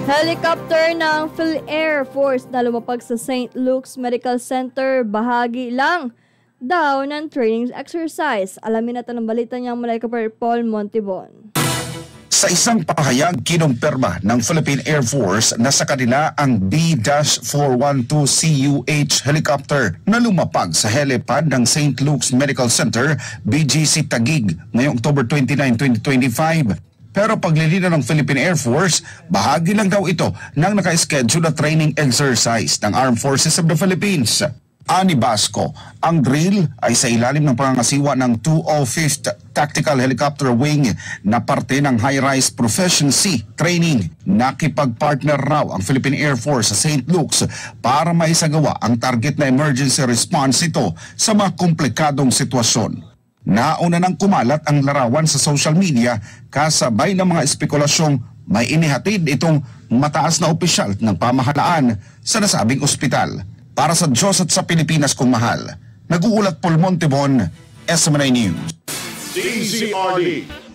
Helicopter ng Phil-Air Force na lumapag sa St. Luke's Medical Center, bahagi lang daw ng training exercise. Alamin natin ang balita niya mula kay Paul Montibon. Sa isang pahayag, kinumpirma ng Philippine Air Force na sa kanila ang B-412CUH helicopter na lumapag sa helipad ng St. Luke's Medical Center, BGC Taguig, ngayong October 29, 2025. Pero paglilinaw ng Philippine Air Force, bahagi lang daw ito ng naka-schedule na training exercise ng Armed Forces of the Philippines. Ani Basco, ang drill ay sa ilalim ng pangangasiwa ng 205th Tactical Helicopter Wing na parte ng High-Rise Proficiency Training. Nakipag-partner raw ang Philippine Air Force sa St. Luke's para maisagawa ang target na emergency response ito sa mga komplikadong sitwasyon. Nauna nang kumalat ang larawan sa social media kasabay ng mga espekulasyong may inihatid itong mataas na opisyal ng pamahalaan sa nasabing ospital. Para sa Diyos at sa Pilipinas kong mahal, nag-uulat Paul Montibon, SMNI News. DZRD